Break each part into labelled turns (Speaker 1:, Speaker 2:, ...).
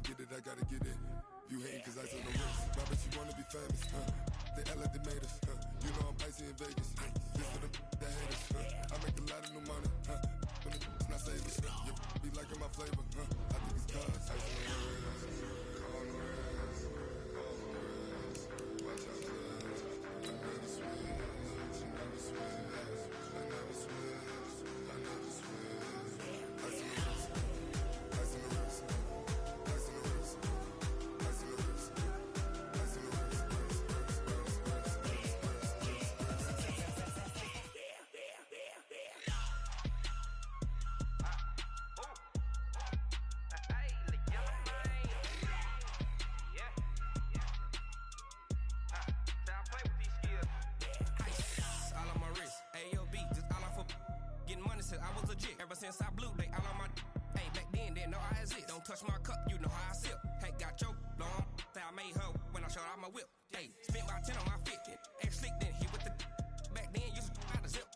Speaker 1: get it, I gotta get it. You hate cause I on the wrist. My bitch, you wanna be famous, They act like they made us, You know I'm icy in Vegas, This for the that hate us, I make a lot of new money, When it's not savings, You be liking my flavor, I think it's cause ice on the wrist, on the wrist, on the wrist. Watch out, cuz I never switch, I never switch, I never switch, I never switch. Ice on the wrist, ice on the wrist, ice on the wrist, ice on the wrist, ice on the wrist.
Speaker 2: I was legit. Ever since I blew, they all on my hey, back then, didn't know I exist. Don't touch my cup, you know how I sip. Hey, got choked, long. Say I made her when I showed out my whip. Hey, spent about 10 on my 50. Ex slick, then hit with the back then, used to out the zip.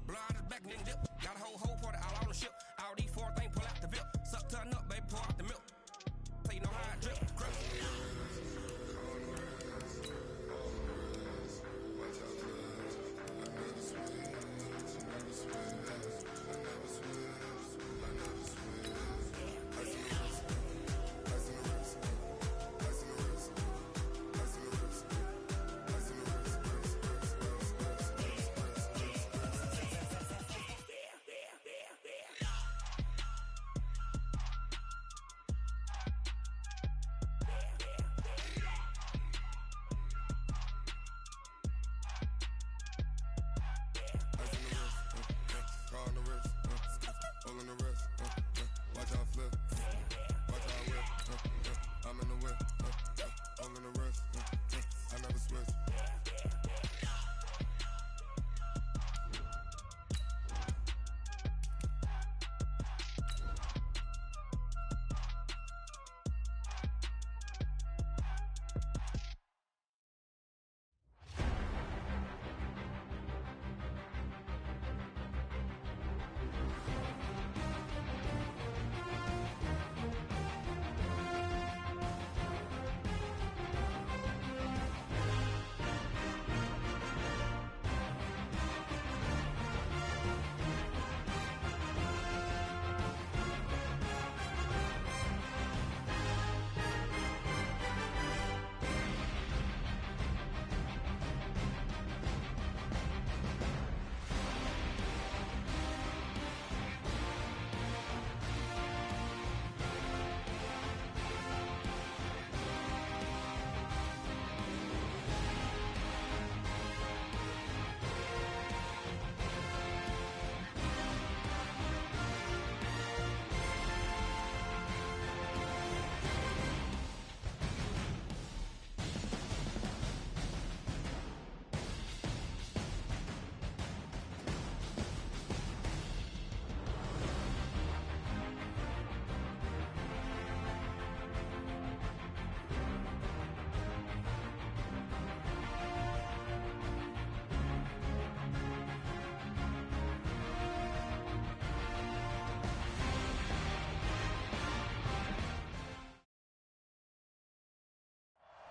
Speaker 2: Blow out his back, then dip. Got a whole party all on the ship. All these four things, pull out the VIP. Suck, turn up, baby, pour out the milk. So you know how I drip. Crush.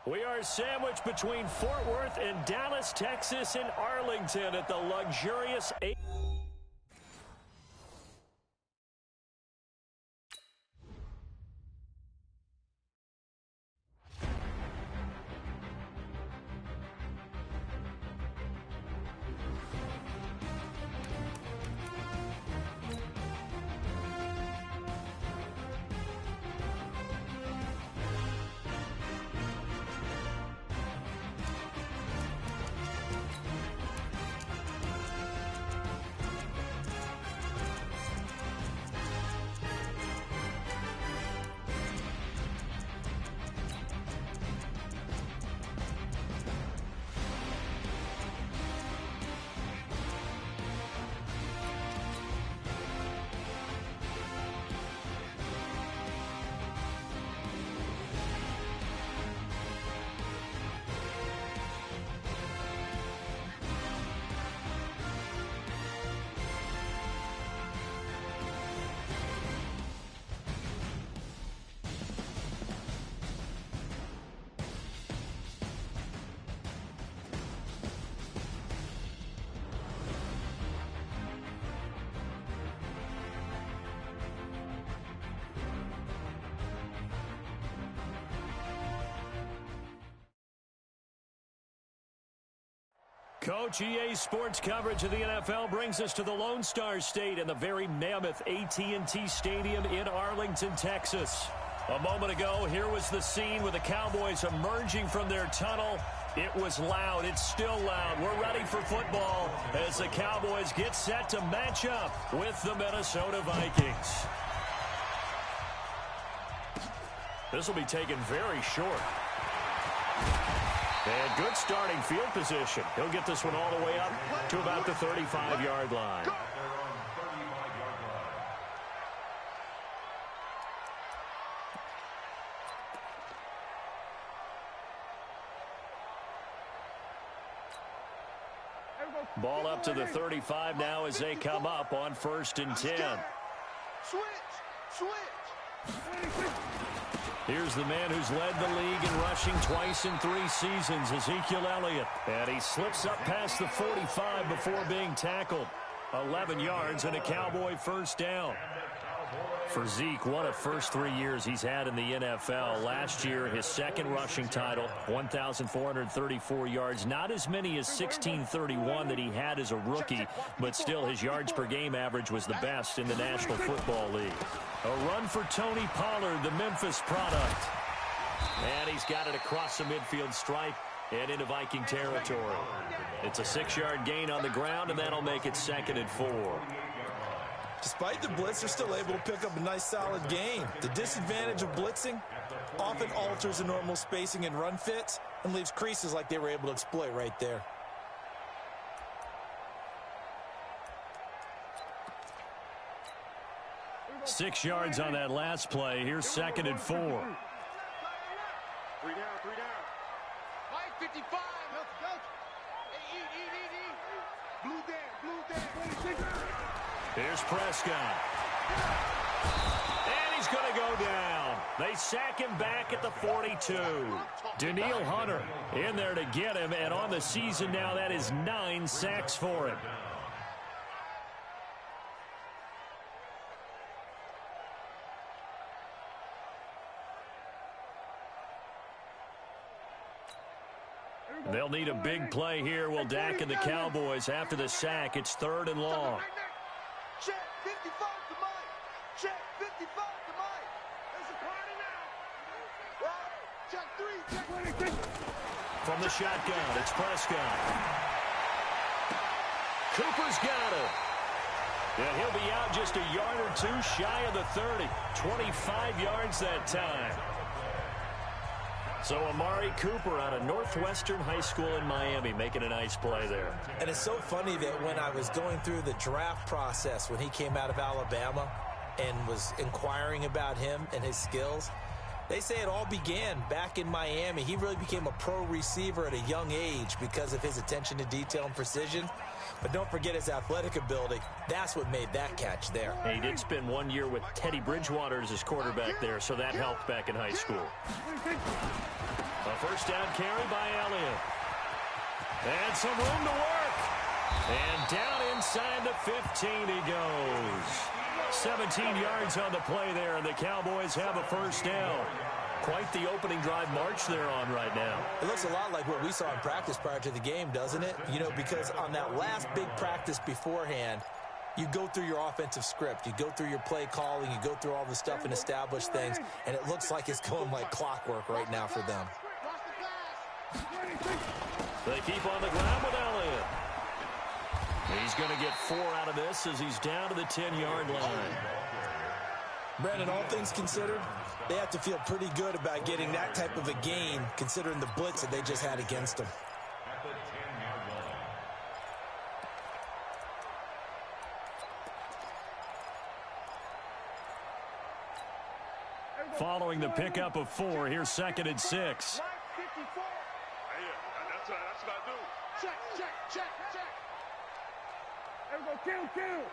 Speaker 3: We are sandwiched between Fort Worth and Dallas, Texas, and Arlington at the luxurious Coach, EA Sports coverage of the NFL brings us to the Lone Star State and the very mammoth AT&T Stadium in Arlington, Texas. A moment ago, here was the scene with the Cowboys emerging from their tunnel. It was loud. It's still loud. We're ready for football as the Cowboys get set to match up with the Minnesota Vikings. This will be taken very short. And good starting field position. He'll get this one all the way up to about the 35-yard line. Ball up to the 35 now as they come up on 1st and 10. Switch. Here's the man who's led the league in rushing twice in 3 seasons, Ezekiel Elliott. And he slips up past the 45 before being tackled. 11 yards and a Cowboy first down. For Zeke, what a first 3 years he's had in the NFL. Last year, his second rushing title, 1,434 yards. Not as many as 1,631 that he had as a rookie, but still his yards per game average was the best in the National Football League. A run for Tony Pollard, the Memphis product. And he's got it across the midfield stripe and into Viking territory. It's a 6-yard gain on the ground, and that'll make it 2nd and 4.
Speaker 4: Despite the blitz, they're still able to pick up a nice, solid gain. The disadvantage of blitzing often alters the normal spacing and run fits and leaves creases like they were able to exploit right there.
Speaker 3: Six yards on that last play. Here's 2nd and 4.
Speaker 5: 3 down. Mike 55. Eat. Blue down.
Speaker 3: Here's Prescott. And he's going to go down. They sack him back at the 42. Danielle Hunter in there to get him, and on the season now, that is 9 sacks for him. They'll need a big play here. Will Dak and the Cowboys after the sack. It's 3rd and long.
Speaker 5: Check 55 to Mike. Check 55 to Mike. There's a party now. Right. Check 3.
Speaker 3: From the shotgun, it's Prescott. Cooper's got it. And he'll be out just a yard or 2 shy of the 30. 25 yards that time. So Amari Cooper out of Northwestern High School in Miami making a nice play there.
Speaker 4: And it's so funny that when I was going through the draft process when he came out of Alabama and was inquiring about him and his skills, they say it all began back in Miami. He really became a pro receiver at a young age because of his attention to detail and precision. But don't forget his athletic ability. That's what made that catch there.
Speaker 3: He did spend 1 year with Teddy Bridgewater as his quarterback there, so that helped back in high school. A first down carry by Elliott. And some room to work. And down inside the 15 he goes. 17 yards on the play there, and the Cowboys have a first down. Quite the opening drive march they're on right now.
Speaker 4: It looks a lot like what we saw in practice prior to the game, doesn't it? You know, because on that last big practice beforehand, you go through your offensive script. You go through your play calling. You go through all the stuff and establish things. And it looks like it's going like clockwork right now for them.
Speaker 3: They keep on the ground with Elliott. He's going to get 4 out of this as he's down to the 10-yard line.
Speaker 4: Brandon, all things considered, they have to feel pretty good about getting that type of a gain considering the blitz that they just had against them.
Speaker 3: Following the pickup of 4, here's 2nd and 6.
Speaker 5: That's what I do. Check. There we go, kill.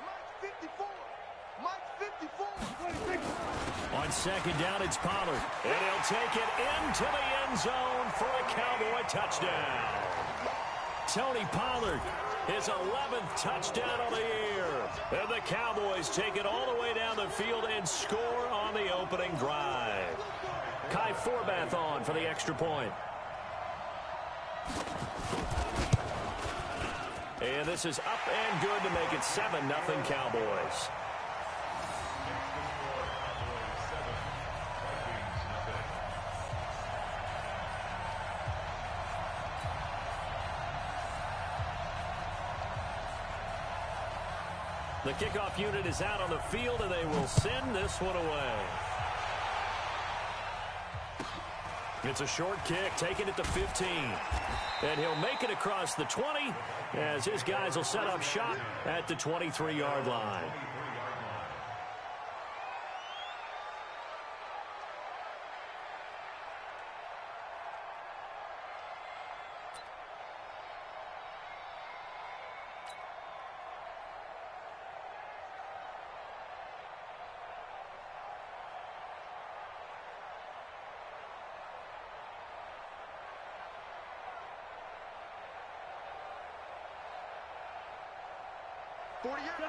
Speaker 5: Mike 54.
Speaker 3: On 2nd down, it's Pollard. And he'll take it into the end zone for a Cowboy touchdown. Tony Pollard, his 11th touchdown of the year. And the Cowboys take it all the way down the field and score on the opening drive. Kai Forbath on for the extra point. And this is up and good to make it 7-0 Cowboys. The kickoff unit is out on the field, and they will send this one away. It's a short kick, taking it to 15. And he'll make it across the 20 as his guys will set up shop at the 23-yard line.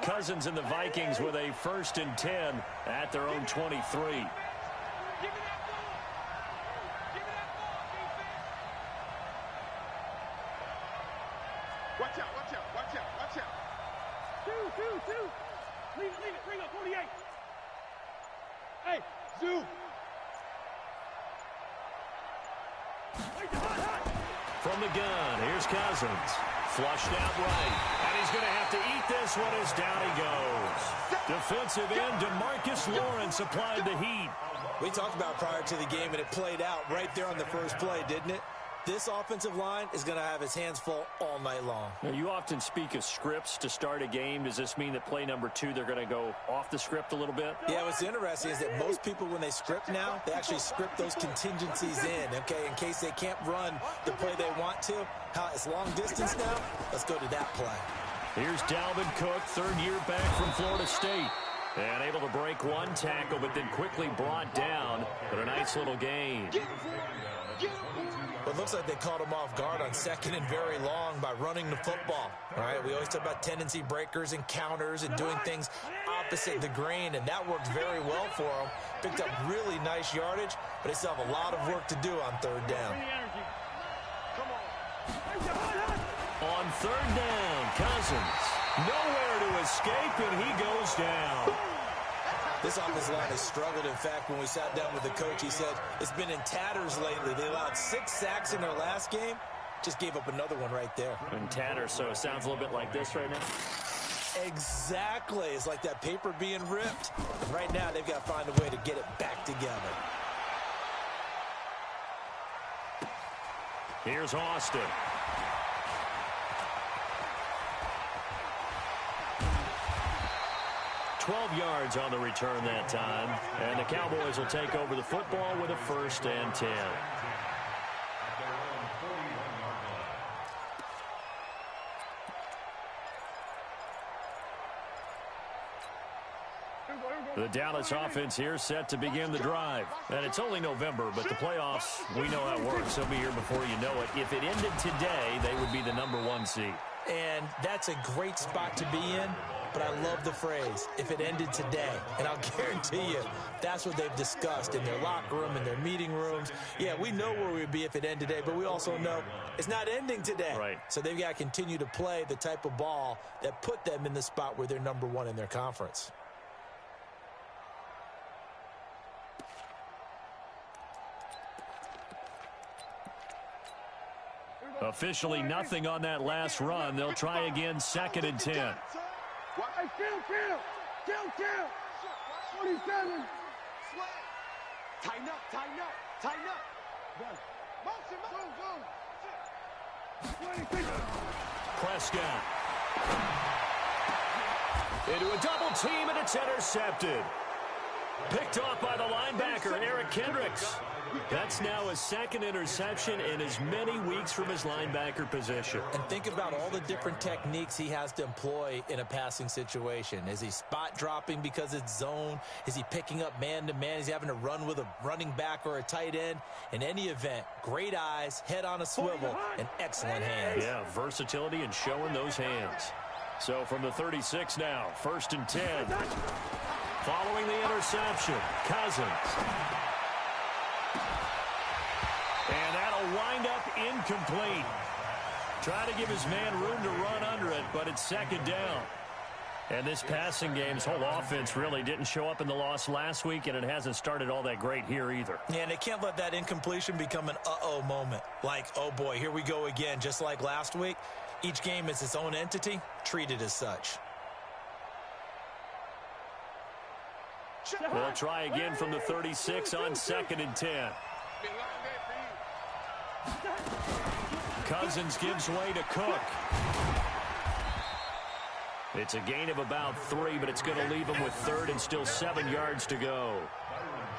Speaker 3: Cousins and the Vikings with a 1st and 10 at their own 23.
Speaker 5: Watch out, watch out, watch out, watch out. Two. Leave it, bring up 48. Hey, Zoo.
Speaker 3: From the gun, here's Cousins. Flushed out right. And he's going to have to eat this one as down he goes. Defensive end DeMarcus Lawrence applied the heat.
Speaker 4: We talked about prior to the game, and it played out right there on the first play, didn't it? This offensive line is going to have his hands full all night long.
Speaker 3: Now, you often speak of scripts to start a game. Does this mean that play number 2, they're going to go off the script a little bit?
Speaker 4: Yeah, what's interesting is that most people, when they script now, they actually script those contingencies in, okay, in case they can't run the play they want to. How it's long distance now, let's go to that play.
Speaker 3: Here's Dalvin Cook, 3rd year back from Florida State. And able to break one tackle, but then quickly brought down. But a nice little gain.
Speaker 4: It looks like they caught him off guard on 2nd and very long by running the football. All right, we always talk about tendency breakers and counters and doing things opposite the grain, and that worked very well for them. Picked up really nice yardage, but they still have a lot of work to do on 3rd down.
Speaker 3: On 3rd down, Cousins. Nowhere to escape, and he goes down.
Speaker 4: This offensive line has struggled. In fact, when we sat down with the coach, he said it's been in tatters lately. They allowed 6 sacks in their last game. Just gave up another one right there.
Speaker 3: In tatters, so it sounds a little bit like this right now.
Speaker 4: Exactly. It's like that paper being ripped. And right now, they've got to find a way to get it back together.
Speaker 3: Here's Austin. $12 yards on the return that time. And the Cowboys will take over the football with a 1st and 10. The Dallas offense here set to begin the drive. And it's only November, but the playoffs, we know how it works. They'll be here before you know it. If it ended today, they would be the number 1 seed.
Speaker 4: And that's a great spot to be in. But I love the phrase, if it ended today. And I'll guarantee you, that's what they've discussed in their locker room, in their meeting rooms. Yeah, we know where we'd be if it ended today, but we also know it's not ending today.
Speaker 3: Right.
Speaker 4: So they've got to continue to play the type of ball that put them in the spot where they're number 1 in their conference.
Speaker 3: Officially nothing on that last run. They'll try again, 2nd and 10.
Speaker 5: Hey, kill. 47. Tighten up. Motion.
Speaker 3: Prescott. Into a double team, and it's intercepted. Picked off by the linebacker, Eric Kendricks. That's now his 2nd interception in as many weeks from his linebacker position.
Speaker 4: And think about all the different techniques he has to employ in a passing situation. Is he spot dropping because it's zone? Is he picking up man-to-man? Is he having to run with a running back or a tight end? In any event, great eyes, head on a swivel, and excellent hands.
Speaker 3: Yeah, versatility and showing those hands. So from the 36 now, 1st and 10. Following the interception, Cousins. And that'll wind up incomplete. Trying to give his man room to run under it, but it's second down. And this passing game's whole offense really didn't show up in the loss last week, and it hasn't started all that great here either.
Speaker 4: Yeah, and they can't let that incompletion become an uh-oh moment. Like, oh boy, here we go again, just like last week. Each game is its own entity, treated as such.
Speaker 3: They'll try again from the 36 on 2nd and 10. Cousins gives way to Cook. It's a gain of about 3, but it's going to leave him with 3rd and still 7 yards to go.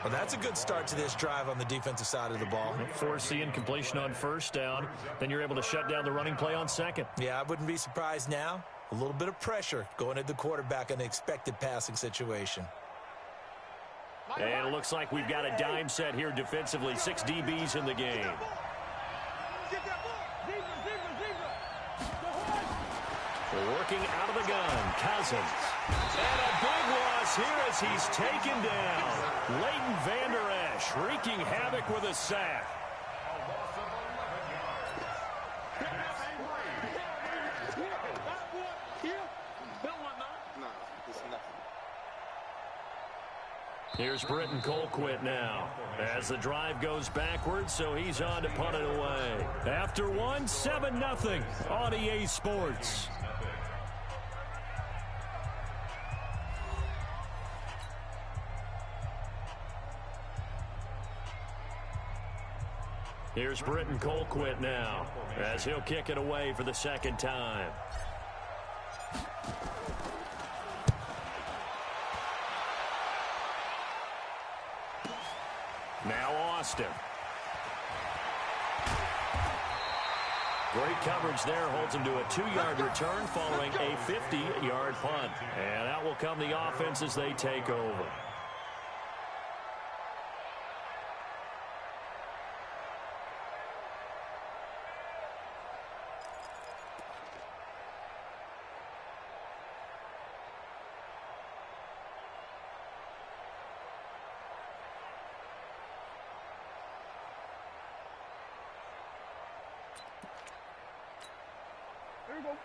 Speaker 4: Well, that's a good start to this drive on the defensive side of the ball.
Speaker 3: Force the incompletion on 1st down. Then you're able to shut down the running play on 2nd.
Speaker 4: Yeah, I wouldn't be surprised now. A little bit of pressure going at the quarterback in an expected passing situation.
Speaker 3: And it looks like we've got a dime set here defensively. 6 DBs in the game. Working out of the gun, Cousins. And a big loss here as he's taken down. Leighton Vander Esch wreaking havoc with a sack. Here's Britton Colquitt now as the drive goes backwards, so he's on to punt it away. After one, 7-0 on EA Sports. Here's Britton Colquitt now as he'll kick it away for the 2nd time. Now Austin. Great coverage there. Holds him to a 2-yard return following a 50-yard punt. And out will come the offense as they take over.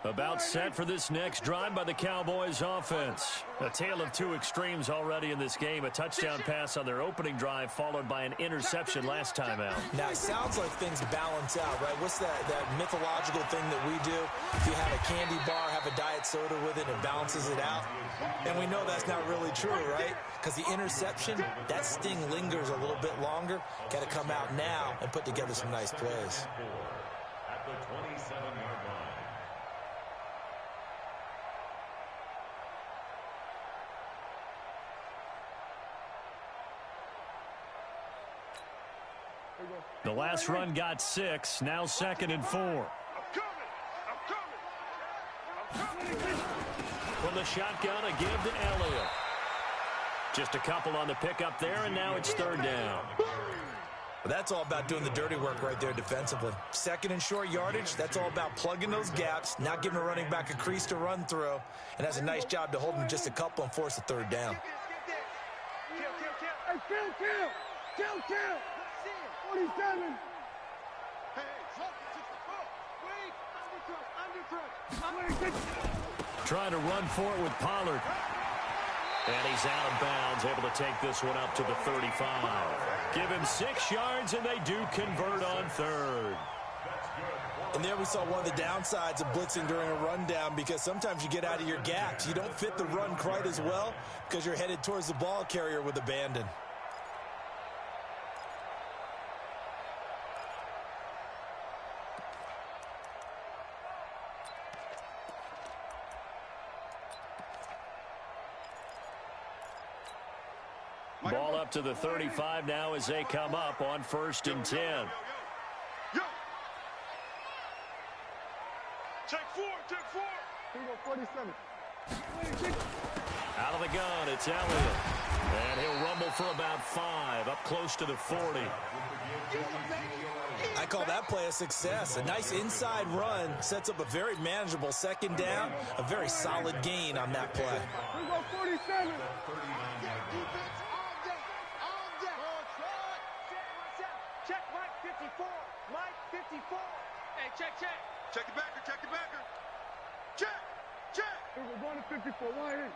Speaker 3: About set for this next drive by the Cowboys offense. A tale of 2 extremes already in this game. A touchdown pass on their opening drive followed by an interception last time out.
Speaker 4: Now, it sounds like things balance out, right? What's that mythological thing that we do? If you have a candy bar, have a diet soda with it, it balances it out. And we know that's not really true, right? Because the interception, that sting lingers a little bit longer. Got to come out now and put together some nice plays.
Speaker 6: At the 27-yard line.
Speaker 3: The last run got 6. Now 2nd and 4. From the shotgun, a give to Elliott. Just a couple on the pickup there, and now it's 3rd down.
Speaker 4: Well, that's all about doing the dirty work right there defensively. 2nd and short yardage, that's all about plugging those gaps, not giving a running back a crease to run through, and that's a nice job to hold him just a couple and force a 3rd down.
Speaker 5: Kill. 47. Hey, wait,
Speaker 3: Trying to run for it with Pollard. And he's out of bounds, able to take this one up to the 35. Give him 6 yards, and they do convert on 3rd.
Speaker 4: And there we saw one of the downsides of blitzing during a rundown, because sometimes you get out of your gaps. You don't fit the run quite as well because you're headed towards the ball carrier with abandon.
Speaker 3: Ball up to the 35 now as they come up on 1st and 10.
Speaker 5: Take four. Here we go, 47.
Speaker 3: Out of the gun, it's Elliott. And he'll rumble for about 5, up close to the 40.
Speaker 4: I call that play a success. A nice inside run sets up a very manageable 2nd down. A very solid gain on that play.
Speaker 5: Here we go, 47. 54.
Speaker 7: Hey, check.
Speaker 5: Check your backer, check your backer. Check.
Speaker 7: Hey, we're going to 54. Why here?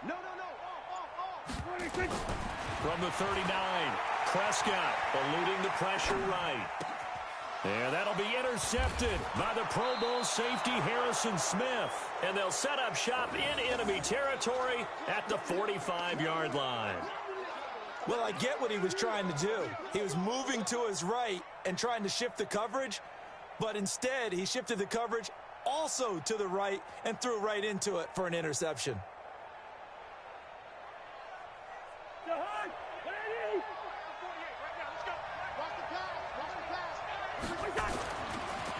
Speaker 5: No. Off.
Speaker 7: 26.
Speaker 3: From the 39, Prescott eluding the pressure right. And that'll be intercepted by the Pro Bowl safety Harrison Smith. And they'll set up shop in enemy territory at the 45-yard line.
Speaker 4: Well, I get what he was trying to do. He was moving to his right and trying to shift the coverage, but instead he shifted the coverage also to the right and threw right into it for an interception.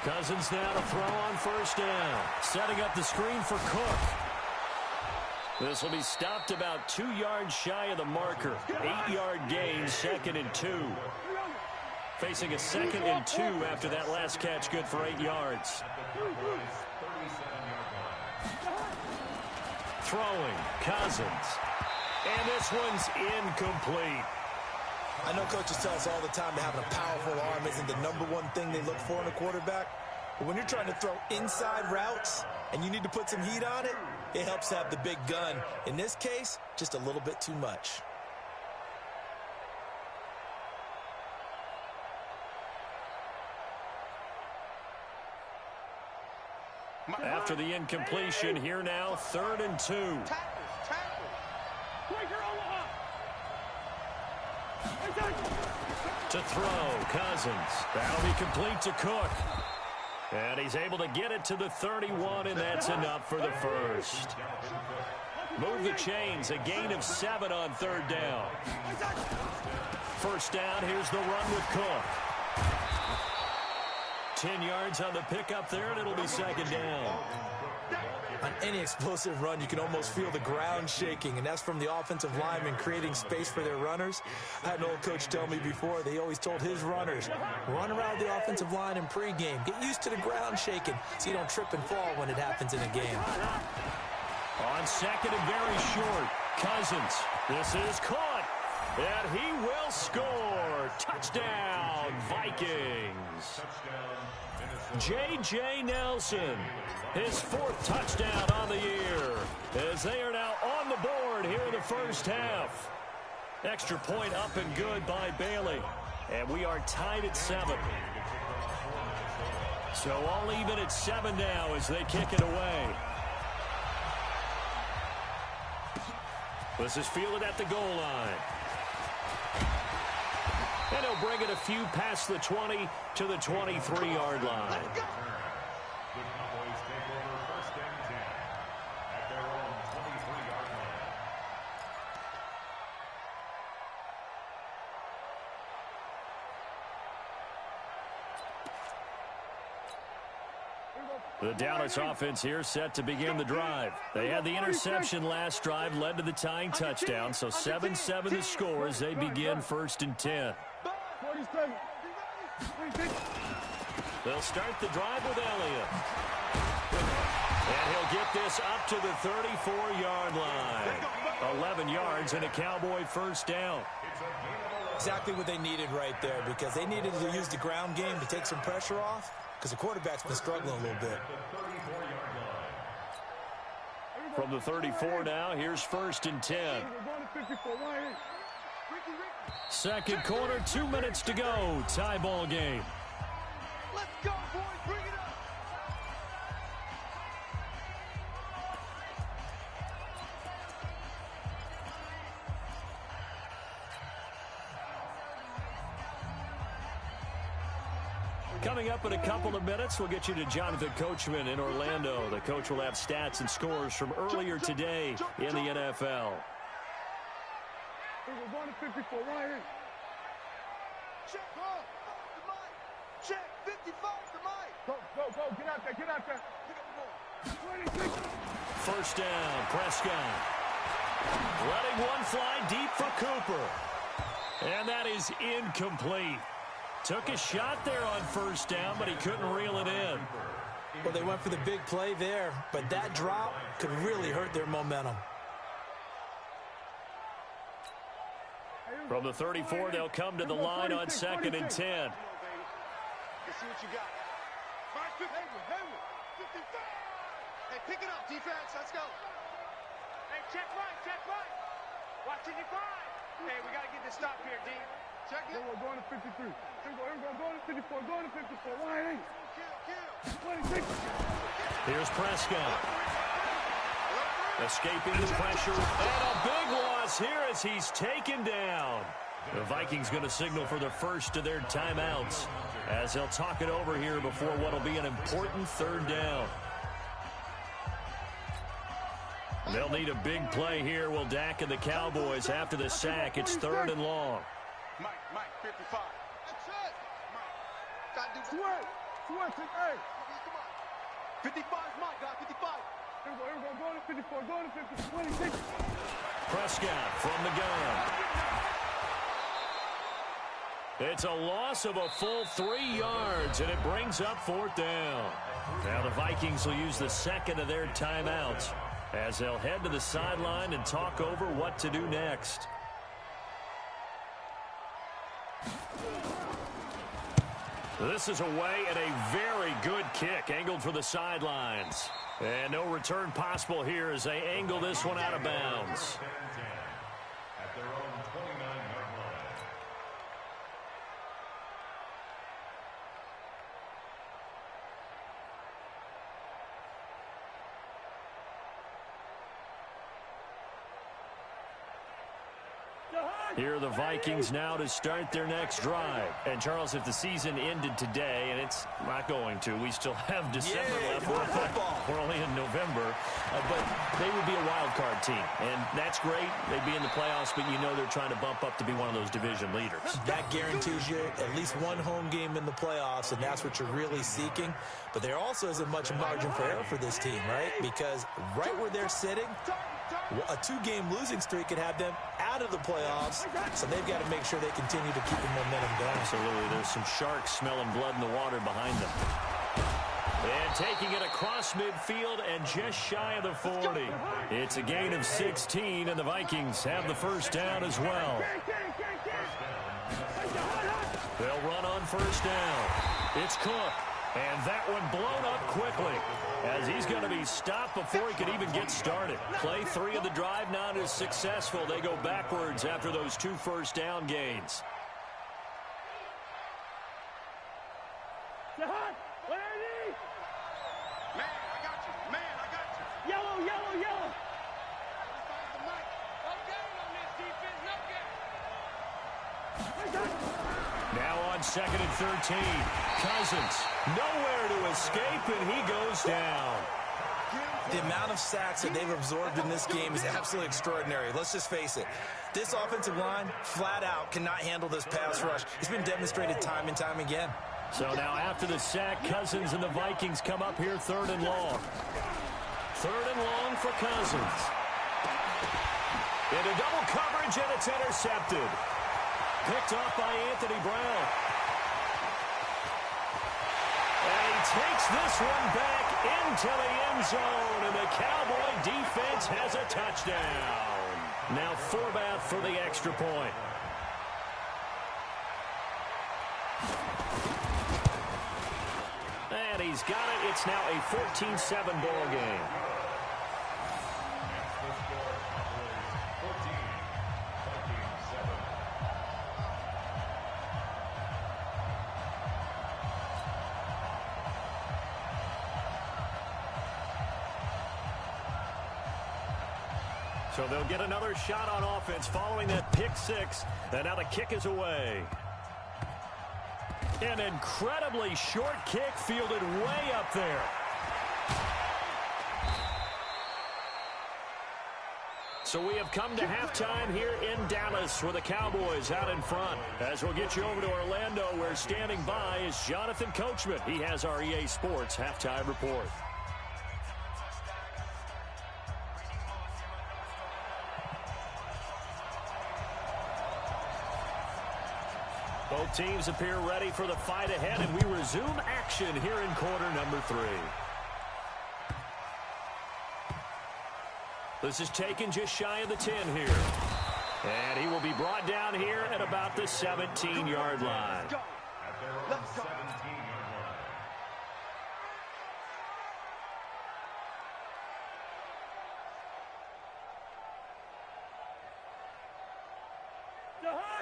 Speaker 3: Cousins now to throw on first down. Setting up the screen for Cook. This will be stopped about 2 yards shy of the marker. 8-yard gain, 2nd and 2. Facing a 2nd and 2 after that last catch, good for 8 yards. Throwing, Cousins. And this one's incomplete.
Speaker 4: I know coaches tell us all the time that having a powerful arm isn't the #1 thing they look for in a quarterback. But when you're trying to throw inside routes and you need to put some heat on it, it helps to have the big gun. In this case, just a little bit too much.
Speaker 3: After the incompletion, here now, 3rd and 2.
Speaker 5: Tackles.
Speaker 3: To throw, Cousins. That'll be complete to Cook. And he's able to get it to the 31, and that's enough for the first. Move the chains, a gain of 7 on 3rd down. First down, here's the run with Cook. 10 yards on the pickup there, and it'll be 2nd down.
Speaker 4: On any explosive run, you can almost feel the ground shaking, and that's from the offensive linemen creating space for their runners. I had an old coach tell me before, they always told his runners, run around the offensive line in pregame. Get used to the ground shaking so you don't trip and fall when it happens in a game.
Speaker 3: On 2nd and very short, Cousins. This is caught, and he will score. Touchdown, Vikings. J.J. Nelson, his 4th touchdown on the year, as they are now on the board here in the first half. Extra point up and good by Bailey, and we are tied at 7. So all even at 7 now as they kick it away. This is fielded at the goal line. And he'll bring it a few past the 20 to the 23-yard line.
Speaker 6: The Cowboys take over 1st and 10 at their own 23-yard line.
Speaker 3: The Dallas offense here set to begin the drive. They had the interception last drive, led to the tying touchdown, so 7-7 the score as they begin 1st and 10.
Speaker 7: 47. 26.
Speaker 3: They'll start the drive with Elliott. And he'll get this up to the 34-yard line. 11 yards and a Cowboy first down.
Speaker 4: Exactly what they needed right there, because they needed to use the ground game to take some pressure off, because the quarterback's been struggling a little bit.
Speaker 3: From the 34 now, here's 1st and 10. Second quarter, 2 minutes to go. Tie ball game.
Speaker 5: Let's go, boys. Bring it up.
Speaker 3: Coming up in a couple of minutes, we'll get you to Jonathan Coachman in Orlando. The coach will have stats and scores from earlier today in the NFL.
Speaker 7: We're going to 54. Right here.
Speaker 5: Check, the mic. Check, 55 the mic.
Speaker 7: Go. Get out there.
Speaker 5: Pick up the ball.
Speaker 7: 26.
Speaker 3: First down, Prescott. Letting one fly deep for Cooper. And that is incomplete. Took a shot there on first down, but he couldn't reel it in.
Speaker 4: Well, they went for the big play there, but that drop could really hurt their momentum.
Speaker 3: From the 34, they'll come to the line on 2nd and 10.
Speaker 5: Let's see what you got.
Speaker 7: Hayward.
Speaker 5: 55. Hey, pick it up, defense. Let's go.
Speaker 7: Hey, check right. Watch 55. Hey, we got to get this stop here, D.
Speaker 5: Check it.
Speaker 7: We're going to 53. Here we go. Going to 54. Going to 54. Wide 8.
Speaker 5: Kill.
Speaker 7: 26.
Speaker 3: Here's Prescott. Escaping the pressure. And a big loss here as he's taken down. The Vikings going to signal for the first of their timeouts as they'll talk it over here before what will be an important third down. They'll need a big play here. Will Dak and the Cowboys after the sack. It's 3rd and long.
Speaker 5: Mike, 55. That's it. Mike. Got to do
Speaker 7: Sweat. Hey.
Speaker 5: Come on. 55 is Mike, guy. 55.
Speaker 7: Here we go. Going to 54. Going to 54. 26.
Speaker 3: Prescott from the gun. It's a loss of a full 3 yards, and it brings up 4th down. Now the Vikings will use the second of their timeouts as they'll head to the sideline and talk over what to do next. This is away and a very good kick angled for the sidelines. And no return possible here as they angle this one out of bounds.
Speaker 6: At their own 29-yard line.
Speaker 3: Here are the Vikings now to start their next drive. And, Charles, if the season ended today, and it's not going to, we still have December left. We're only in November. But they would be a wild card team. And that's great. They'd be in the playoffs, but you know they're trying to bump up to be one of those division leaders.
Speaker 4: That guarantees you at least one home game in the playoffs, and that's what you're really seeking. But there also isn't much margin for error for this team, right? Because right where they're sitting, a 2-game losing streak could have them out of the playoffs, so they've got to make sure they continue to keep the momentum going.
Speaker 3: Absolutely. There's some sharks smelling blood in the water behind them. And taking it across midfield and just shy of the 40. It's a gain of 16, and the Vikings have the first down as well. They'll run on first down. It's Cook. And that one blown up quickly as he's going to be stopped before he could even get started. Play 3 of the drive not as successful. They go backwards after those 2 first down gains.
Speaker 5: Man, I got you.
Speaker 7: Yellow.
Speaker 3: Now on 2nd and 13. Cousins nowhere to escape, and he goes down.
Speaker 4: The amount of sacks that they've absorbed in this game is absolutely extraordinary. Let's just face it. This offensive line, flat out, cannot handle this pass rush. It's been demonstrated time and time again.
Speaker 3: So now after the sack, Cousins and the Vikings come up here 3rd and long. 3rd and long for Cousins. Into double coverage, and it's intercepted. Picked off by Anthony Brown. And he takes this one back into the end zone, and the Cowboy defense has a touchdown. Now Forbath for the extra point. And he's got it. It's now a 14-7 ball game. So they'll get another shot on offense following that pick 6. And now the kick is away. An incredibly short kick fielded way up there. So we have come to halftime here in Dallas with the Cowboys out in front. As we'll get you over to Orlando, where standing by is Jonathan Coachman. He has our EA Sports halftime report. Both teams appear ready for the fight ahead, and we resume action here in quarter number 3. This is taken just shy of the 10 here. And he will be brought down here at about the 17-yard line.
Speaker 5: Let's go.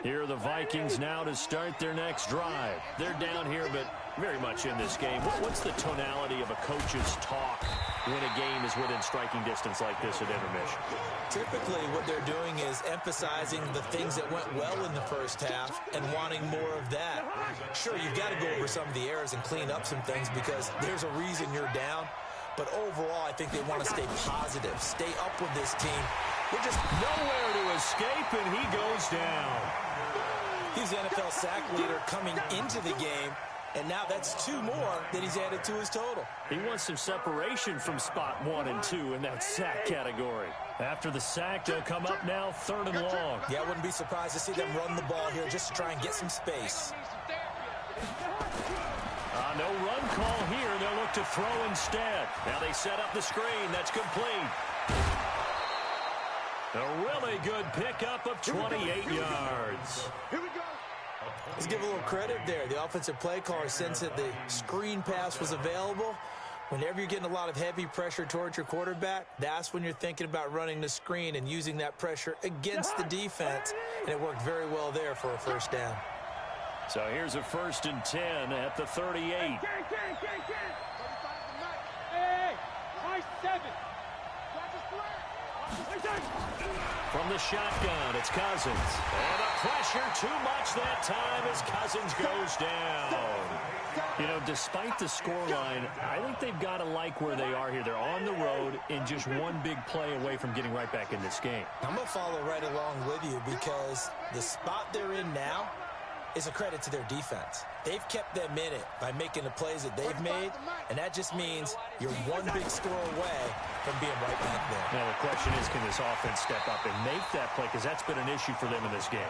Speaker 3: Here are the Vikings now to start their next drive. They're down here, but very much in this game. What's the tonality of a coach's talk when a game is within striking distance like this at intermission?
Speaker 4: Typically, what they're doing is emphasizing the things that went well in the first half and wanting more of that. Sure, you've got to go over some of the errors and clean up some things because there's a reason you're down. But overall, I think they want to stay positive, stay up with this team.
Speaker 3: We're just nowhere to escape, and he goes down.
Speaker 4: He's the NFL sack leader coming into the game, and now that's 2 more that he's added to his total.
Speaker 3: He wants some separation from spot 1 and 2 in that sack category. After the sack, they'll come up now 3rd and long.
Speaker 4: Yeah, I wouldn't be surprised to see them run the ball here just to try and get some space.
Speaker 3: No run call here. They'll look to throw instead. Now they set up the screen. That's complete. A really good pickup of 28 yards.
Speaker 5: Here we go.
Speaker 4: Let's give a little credit there. The offensive play caller sensed that the screen pass was available. Whenever you're getting a lot of heavy pressure towards your quarterback, that's when you're thinking about running the screen and using that pressure against the defense. And it worked very well there for a first down.
Speaker 3: So here's a 1st and 10 at the 38.
Speaker 7: Hey, nice 7.
Speaker 3: From the shotgun, it's Cousins. And the pressure too much that time as Cousins goes down. You know, despite the scoreline, I think they've got to like where they are here. They're on the road and just one big play away from getting right back in this game.
Speaker 4: I'm going to follow right along with you because the spot they're in now is a credit to their defense. They've kept them in it by making the plays that they've made, and that just means you're one big score away from being right back there.
Speaker 3: Now, the question is, can this offense step up and make that play? Because that's been an issue for them in this game.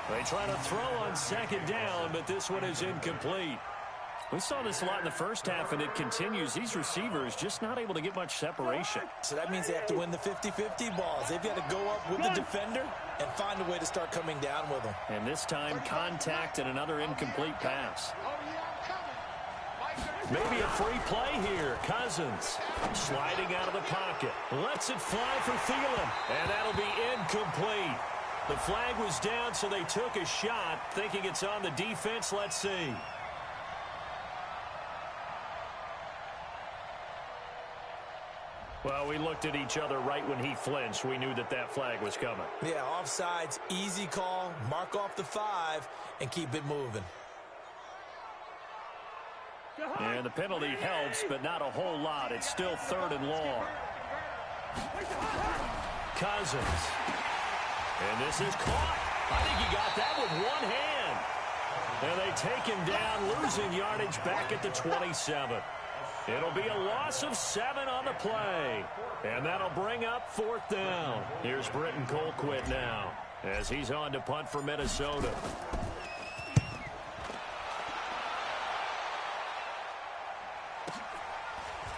Speaker 3: They try to throw on 2nd down, but this one is incomplete. We saw this a lot in the first half, and it continues. These receivers just not able to get much separation.
Speaker 4: So that means they have to win the 50-50 balls. They've got to go up with the defender and find a way to start coming down with them.
Speaker 3: And this time, contact and another incomplete pass. Maybe a free play here. Cousins sliding out of the pocket. Lets it fly for Thielen. And that'll be incomplete. The flag was down, so they took a shot, thinking it's on the defense. Let's see. Well, we looked at each other right when he flinched. We knew that that flag was coming.
Speaker 4: Yeah, offsides, easy call, mark off the 5, and keep it moving.
Speaker 3: And the penalty helps, but not a whole lot. It's still 3rd and long. Cousins. And this is caught. I think he got that with one hand. And they take him down, losing yardage back at the 27. It'll be a loss of 7 on the play. And that'll bring up 4th down. Here's Britton Colquitt now as he's on to punt for Minnesota.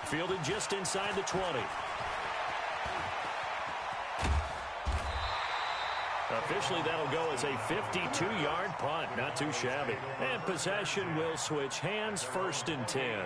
Speaker 3: Fielded just inside the 20. Officially, that'll go as a 52-yard punt. Not too shabby. And possession will switch hands, 1st and 10.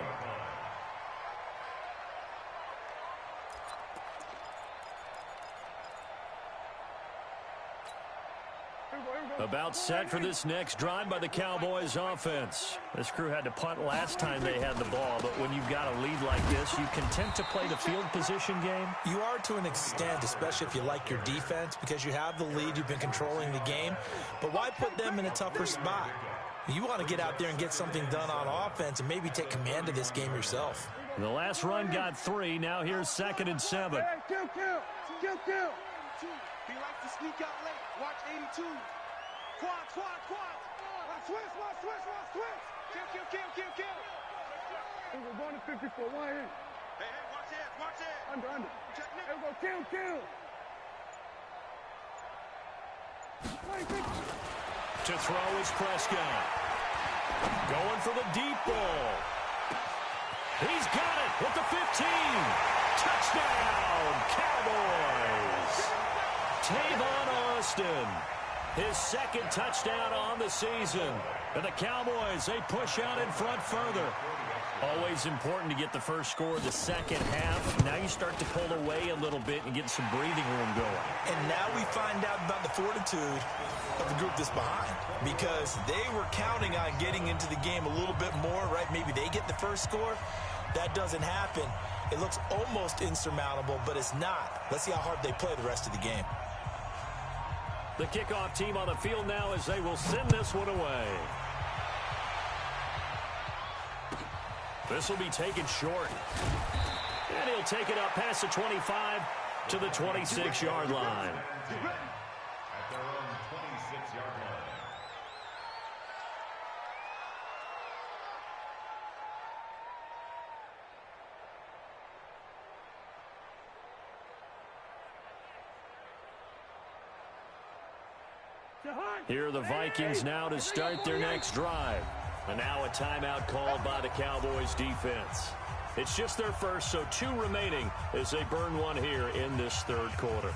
Speaker 3: About set for this next drive by the Cowboys offense. This crew had to punt last time they had the ball, but when you've got a lead like this, you content to play the field position game?
Speaker 4: You are to an extent, especially if you like your defense, because you have the lead, you've been controlling the game. But why put them in a tougher spot? You want to get out there and get something done on offense and maybe take command of this game yourself.
Speaker 3: The last run got 3. Now here's 2nd and 7.
Speaker 7: Hey, kill.
Speaker 5: He likes to sneak out late. Watch 82. Quad. Switch. Kill.
Speaker 7: Hey, we're going to 54. One in.
Speaker 5: Hey, watch it.
Speaker 7: Under.
Speaker 5: Check
Speaker 7: Hey, we're going to kill.
Speaker 3: To throw is Prescott. Going for the deep ball. He's got it with the 15. Touchdown, Cowboys. Tavon Austin. His 2nd touchdown on the season. And the Cowboys, they push out in front further. Always important to get the first score of the second half. Now you start to pull away a little bit and get some breathing room going.
Speaker 4: And now we find out about the fortitude of the group that's behind because they were counting on getting into the game a little bit more, right? Maybe they get the first score. That doesn't happen. It looks almost insurmountable, but it's not. Let's see how hard they play the rest of the game.
Speaker 3: The kickoff team on the field now as they will send this one away. This will be taken short. And he'll take it up past the 25 to the 26-yard line.
Speaker 6: At their own 26-yard line.
Speaker 3: Here are the Vikings now to start their next drive. And now a timeout called by the Cowboys defense. It's just their first, so 2 remaining as they burn one here in this third quarter.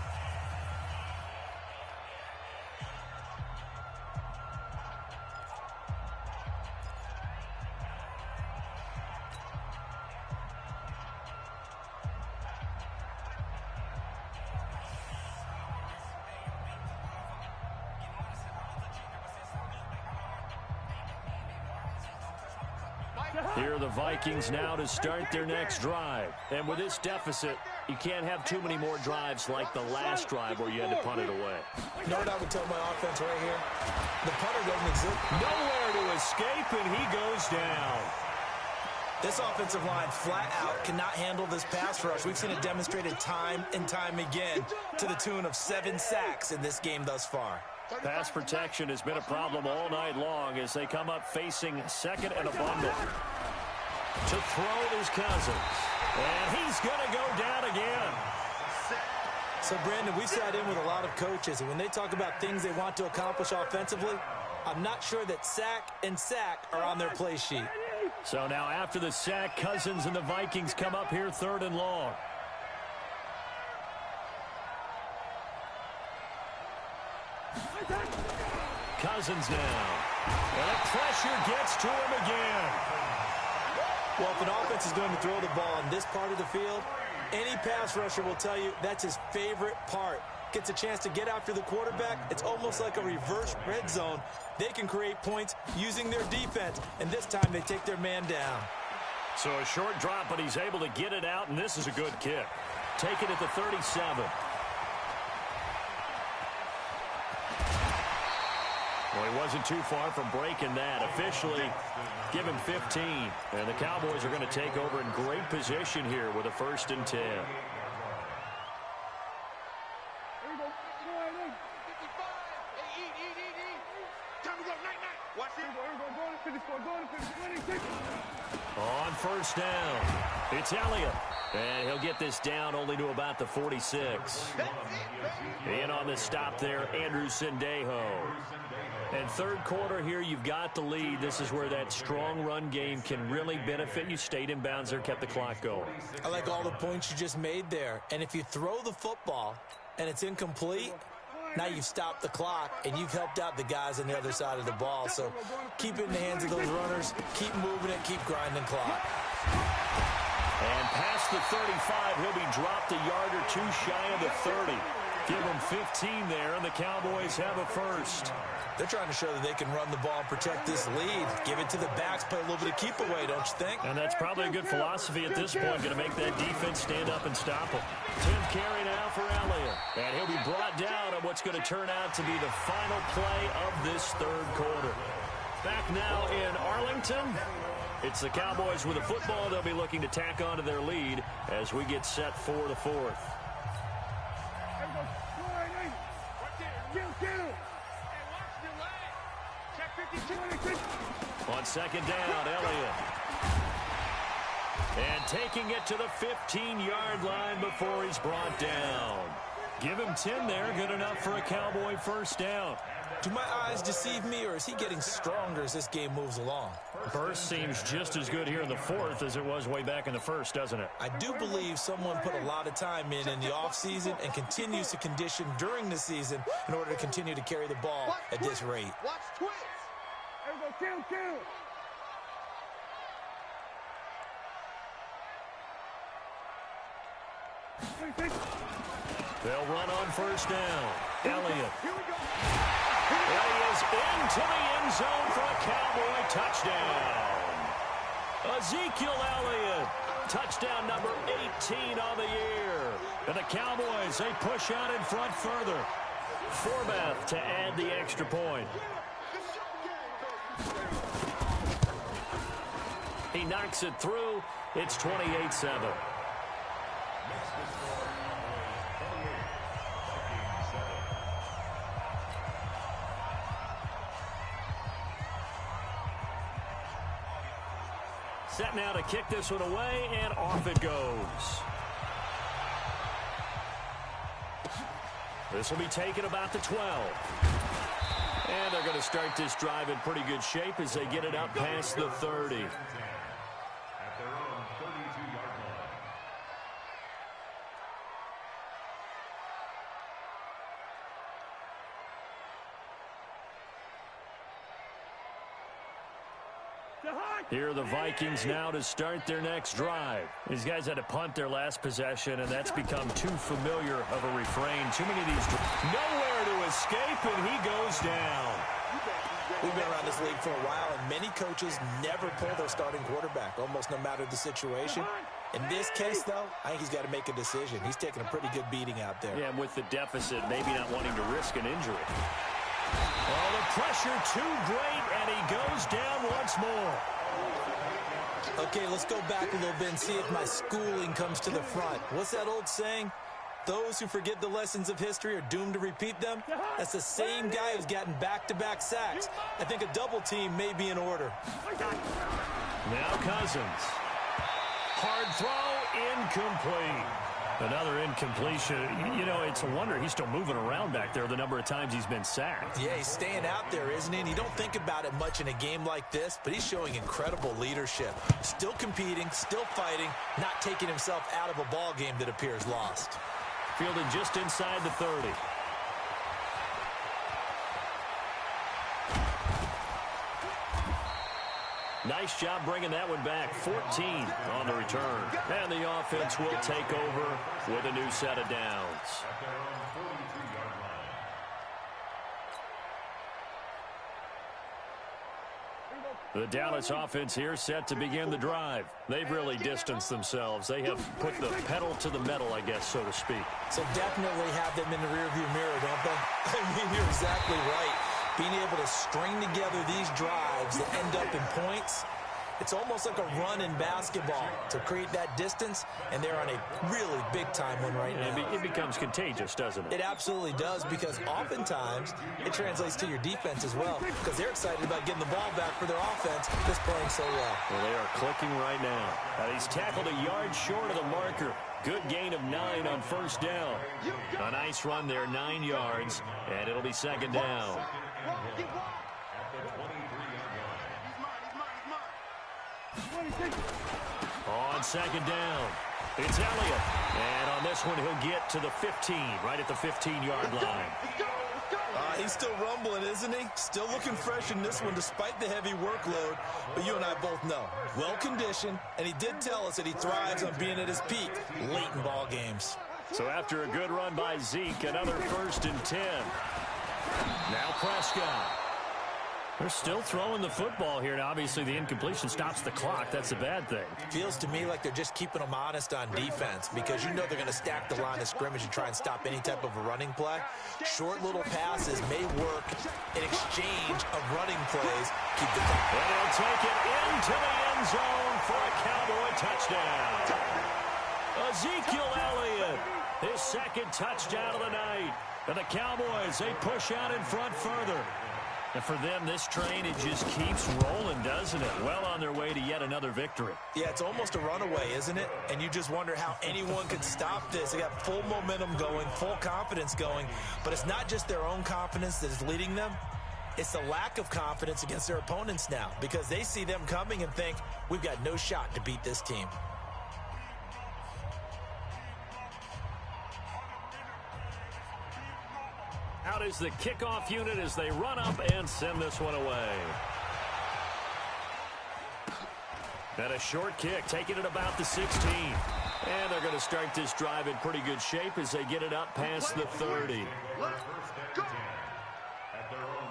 Speaker 3: Here are the Vikings now to start their next drive. And with this deficit, you can't have too many more drives like the last drive where you had to punt it away.
Speaker 4: You know what I would tell my offense right here? The punter doesn't exist.
Speaker 3: Nowhere to escape, and he goes down.
Speaker 4: This offensive line flat out cannot handle this pass rush. We've seen it demonstrated time and time again to the tune of 7 sacks in this game thus far.
Speaker 3: Pass protection has been a problem all night long as they come up facing second and a bundle. To throw is Cousins. And he's going to go down again.
Speaker 4: So, Brandon, we've sat in with a lot of coaches, and when they talk about things they want to accomplish offensively, I'm not sure that sack and sack are on their play sheet.
Speaker 3: So now after the sack, Cousins and the Vikings come up here 3rd and long. Cousins now. And pressure gets to him again.
Speaker 4: Well, if an offense is going to throw the ball on this part of the field, any pass rusher will tell you that's his favorite part. Gets a chance to get after the quarterback. It's almost like a reverse red zone. They can create points using their defense, and this time they take their man down.
Speaker 3: So a short drop, but he's able to get it out, and this is a good kick. Take it at the 37. Well, he wasn't too far from breaking that. Officially, give him 15. And the Cowboys are going to take over in great position here with a 1st and 10. On 1st down, it's Elliott. And he'll get this down only to about the 46. In on the stop there, Andrew Sendejo. And 3rd quarter here, you've got the lead. This is where that strong run game can really benefit you. Stayed in bounds there, kept the clock going.
Speaker 4: I like all the points you just made there. And if you throw the football and it's incomplete, now you've stopped the clock and you've helped out the guys on the other side of the ball. So keep it in the hands of those runners. Keep moving it. Keep grinding clock.
Speaker 3: And past the 35, he'll be dropped a yard or 2 shy of the 30. Give him 15 there, and the Cowboys have a 1st.
Speaker 4: They're trying to show that they can run the ball and protect this lead. Give it to the backs, play a little bit of keep away, don't you think?
Speaker 3: And that's probably a good philosophy at this point, going to make that defense stand up and stop them. 10th carry now for Elliott. And he'll be brought down on what's going to turn out to be the final play of this 3rd quarter. Back now in Arlington. It's the Cowboys with the football. They'll be looking to tack on to their lead as we get set for the 4th. On 2nd down, Elliott. And taking it to the 15-yard line before he's brought down. Give him 10 there. Good enough for a Cowboy 1st down.
Speaker 4: Do my eyes deceive me, or is he getting stronger as this game moves along?
Speaker 3: Burst seems just as good here in the 4th as it was way back in the 1st, doesn't it?
Speaker 4: I do believe someone put a lot of time in the offseason and continues to condition during the season in order to continue to carry the ball at this rate.
Speaker 5: Watch twist. There we go, kill.
Speaker 3: They'll run on 1st down. Elliott.
Speaker 5: Here we go.
Speaker 3: And he is into the end zone for a Cowboy touchdown. Ezekiel Elliott, touchdown number 18 on the year. And the Cowboys, they push out in front further. Forbath to add the extra point. He knocks it through. It's 28-7. Set now to kick this one away, and off it goes. This will be taken about the 12. And they're going to start this drive in pretty good shape as they get it up past the 30.
Speaker 6: At their own 32-yard line.
Speaker 3: Here are the Vikings now to start their next drive. These guys had to punt their last possession, and that's become too familiar of a refrain. Too many of these. Nowhere to escape, and he goes down.
Speaker 4: We've been around this league for a while, and many coaches never pull their starting quarterback, almost no matter the situation. In this case, though, I think he's got to make a decision. He's taking a pretty good beating out there.
Speaker 3: Yeah, and with the deficit, maybe not wanting to risk an injury. Oh, the pressure too great, and he goes down once more.
Speaker 4: Okay, let's go back a little bit and see if my schooling comes to the front. What's that old saying? Those who forget the lessons of history are doomed to repeat them. That's the same guy who's gotten back-to-back sacks. I think a double team may be in order.
Speaker 3: Now Cousins. Hard throw, incomplete. Another incompletion. You know, it's a wonder he's still moving around back there the number of times he's been sacked.
Speaker 4: Yeah, he's staying out there, isn't he? And you don't think about it much in a game like this, but he's showing incredible leadership. Still competing, still fighting, not taking himself out of a ball game that appears lost.
Speaker 3: Fielded just inside the 30. Nice job bringing that one back. 14 on the return. And the offense will take over with a new set of downs.
Speaker 6: At their own 42-yard line.
Speaker 3: The Dallas offense here set to begin the drive. They've really distanced themselves. They have put the pedal to the metal, I guess, so to speak.
Speaker 4: So definitely have them in the rearview mirror, don't they? I mean, you're exactly right. Being able to string together these drives that end up in points, it's almost like a run in basketball to create that distance, and they're on a really big-time one right now.
Speaker 3: It becomes contagious, doesn't it?
Speaker 4: It absolutely does, because oftentimes it translates to your defense as well, because they're excited about getting the ball back for their offense that's playing so well.
Speaker 3: Well, they are clicking right now. He's tackled a yard short of the marker. Good gain of 9 on first down. A nice run there, 9 yards, and it'll be second down.
Speaker 6: At the 23-yard line.
Speaker 3: On second down, it's Elliott. And on this one, he'll get to the 15, right at the 15-yard line.
Speaker 4: He's still rumbling, isn't he? Still looking fresh in this one despite the heavy workload. But you and I both know, well-conditioned, and he did tell us that he thrives on being at his peak late in ball games.
Speaker 3: So after a good run by Zeke, another 1st and 10. Now Prescott. They're still throwing the football here. Now, obviously, the incompletion stops the clock. That's a bad thing.
Speaker 4: Feels to me like they're just keeping them honest on defense, because you know they're going to stack the line of scrimmage and try and stop any type of a running play. Short little passes may work in exchange of running plays. Keep the clock.
Speaker 3: And he'll take it into the end zone for a Cowboy touchdown. Ezekiel Elliott, his second touchdown of the night. And the Cowboys, they push out in front further. And for them, this train, it just keeps rolling, doesn't it? Well on their way to yet another victory.
Speaker 4: Yeah, it's almost a runaway, isn't it? And you just wonder how anyone could stop this. They got full momentum going, full confidence going. But it's not just their own confidence that is leading them. It's the lack of confidence against their opponents now, because they see them coming and think, we've got no shot to beat this team.
Speaker 3: Out is the kickoff unit as they run up and send this one away. And a short kick, taking it about the 16. And they're going to start this drive in pretty good shape as they get it up past the 30.
Speaker 6: First and 10 at their own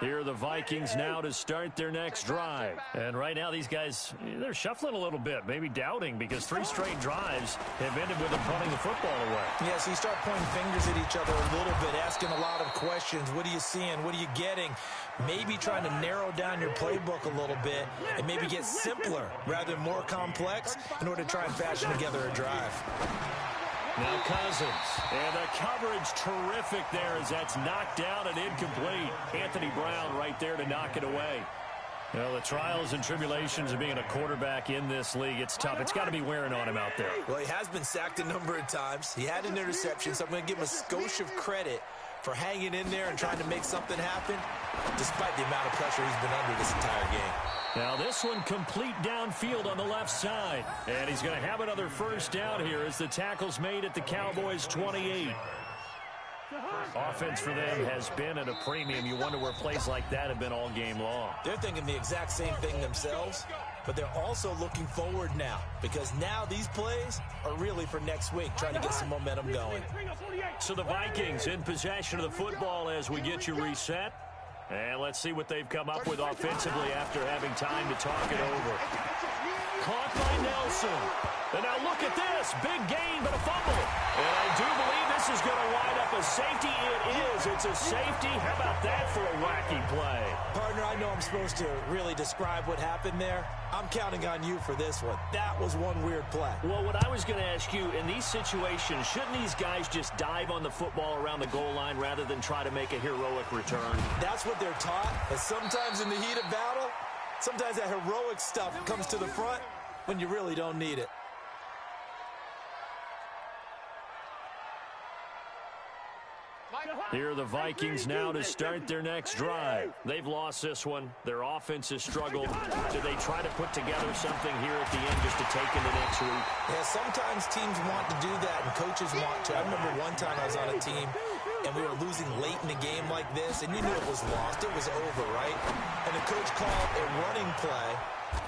Speaker 3: Here are the Vikings now to start their next drive. And right now these guys, they're shuffling a little bit, maybe doubting, because 3 straight drives have ended with them punting the football away.
Speaker 4: Yeah, so you start pointing fingers at each other a little bit, asking a lot of questions. What are you seeing? What are you getting? Maybe trying to narrow down your playbook a little bit and maybe get simpler rather than more complex in order to try and fashion together a drive.
Speaker 3: Now Cousins, and the coverage terrific there as that's knocked down and incomplete. Anthony Brown right there to knock it away. Well, the trials and tribulations of being a quarterback in this league, it's tough. It's got to be wearing on him out there.
Speaker 4: Well, he has been sacked a number of times. He had an interception, so I'm going to give him a skosh of credit for hanging in there and trying to make something happen, despite the amount of pressure he's been under this entire game.
Speaker 3: Now this one complete downfield on the left side. And he's going to have another first down here as the tackle's made at the Cowboys' 28. Offense for them has been at a premium. You wonder where plays like that have been all game long.
Speaker 4: They're thinking the exact same thing themselves, but they're also looking forward now, because now these plays are really for next week, trying to get some momentum going.
Speaker 3: So the Vikings in possession of the football as we get you reset. And let's see what they've come up with offensively after having time to talk it over. Caught by Nelson. And now look at this. Big gain, but a fumble. And I do believe this is going to wind up a safety. It is. It's a safety. How about that for a wacky play?
Speaker 4: Partner, I know I'm supposed to really describe what happened there. I'm counting on you for this one. That was one weird play.
Speaker 3: Well, what I was going to ask you, in these situations, shouldn't these guys just dive on the football around the goal line rather than try to make a heroic return?
Speaker 4: That's what they're taught. But sometimes in the heat of battle, sometimes that heroic stuff comes to the front when you really don't need it.
Speaker 3: Here are the Vikings now to start their next drive. They've lost this one. Their offense has struggled. Do they try to put together something here at the end just to take into next week?
Speaker 4: Yeah, sometimes teams want to do that and coaches want to. I remember one time I was on a team and we were losing late in a game like this, and you knew it was lost. It was over, right? And the coach called a running play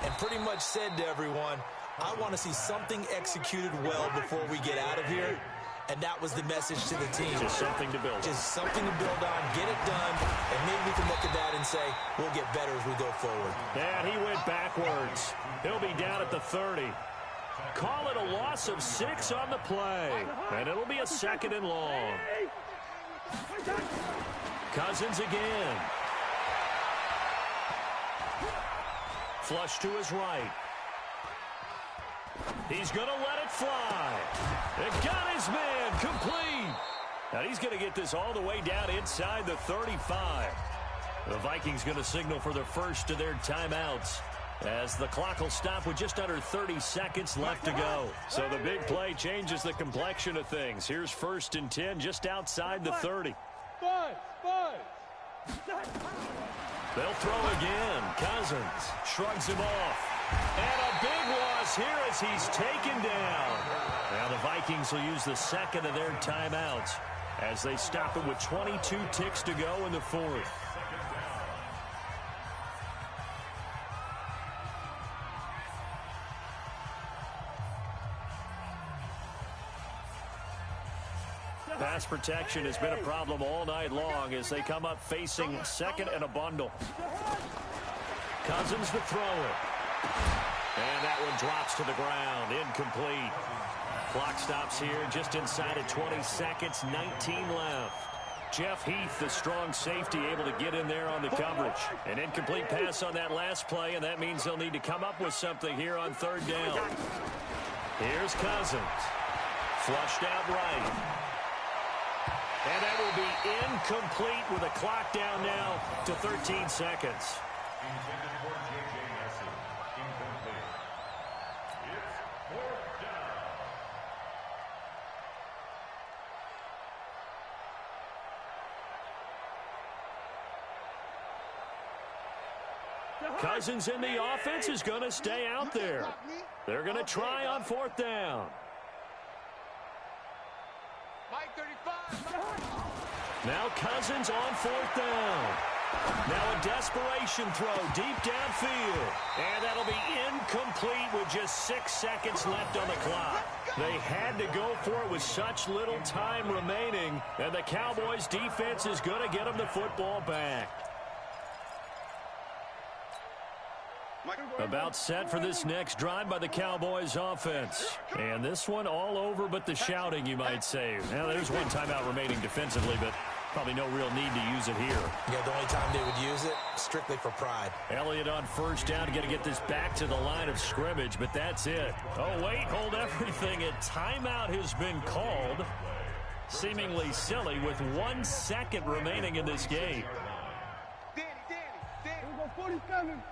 Speaker 4: and pretty much said to everyone, I want to see something executed well before we get out of here. And that was the message to the team.
Speaker 3: Just something to build on.
Speaker 4: Just something to build on, get it done, and maybe we can look at that and say, we'll get better as we go forward.
Speaker 3: And he went backwards. He'll be down at the 30. Call it a loss of 6 on the play. And it'll be a 2nd and long. Cousins again. Flush to his right. He's going to let it fly. It got his man complete. Now he's going to get this all the way down inside the 35. The Vikings going to signal for the first of their timeouts as the clock will stop with just under 30 seconds left to go. So the big play changes the complexion of things. Here's 1st and 10 just outside the 30. They'll throw again. Cousins shrugs him off. And a big loss here as he's taken down. Now the Vikings will use the 2nd of their timeouts as they stop it with 22 ticks to go in the 4th. Pass protection has been a problem all night long as they come up facing 2nd and a bundle. Cousins to throw it. And that one drops to the ground. Incomplete. Clock stops here just inside of 20 seconds. 19 left. Jeff Heath, the strong safety, able to get in there on the coverage. An incomplete pass on that last play, and that means they'll need to come up with something here on 3rd down. Here's Cousins. Flushed out right. And that will be incomplete with a clock down now to 13 seconds.
Speaker 6: Intended for J.J. Massey. Incomplete. It's 4th down.
Speaker 3: Cousins in the offense is going to stay out there. They're going to try on 4th down. Now Cousins on 4th down. Now a desperation throw deep downfield. And that'll be incomplete with just 6 seconds left on the clock. They had to go for it with such little time remaining. And the Cowboys defense is going to get them the football back. About set for this next drive by the Cowboys offense. And this one all over but the shouting, you might say. Now, there's one timeout remaining defensively, but probably no real need to use it here.
Speaker 4: Yeah, the only time they would use it, strictly for pride.
Speaker 3: Elliott on first down, got to get this back to the line of scrimmage, but that's it. Oh, wait, hold everything. A timeout has been called. Seemingly silly with 1 second remaining in this game.
Speaker 5: Danny. 47.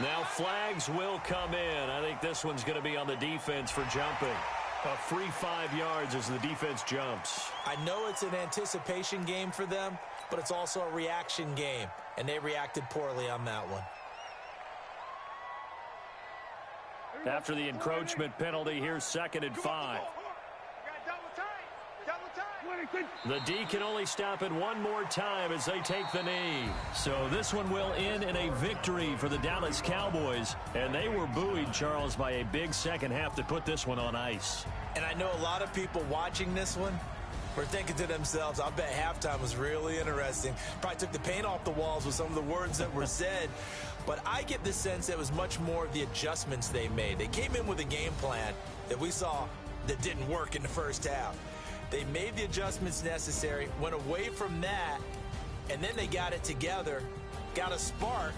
Speaker 3: Now flags will come in. I think this one's going to be on the defense for jumping. A free 5 yards as the defense jumps.
Speaker 4: I know it's an anticipation game for them, but it's also a reaction game, and they reacted poorly on that one.
Speaker 3: After the encroachment penalty, here's 2nd and 5. The D can only stop it one more time as they take the knee. So this one will end in a victory for the Dallas Cowboys. And they were buoyed, Charles, by a big second half to put this one on ice.
Speaker 4: And I know a lot of people watching this one were thinking to themselves, I bet halftime was really interesting. Probably took the paint off the walls with some of the words that were said. But I get the sense it was much more of the adjustments they made. They came in with a game plan that we saw that didn't work in the first half. They made the adjustments necessary, went away from that, and then they got it together, got a spark,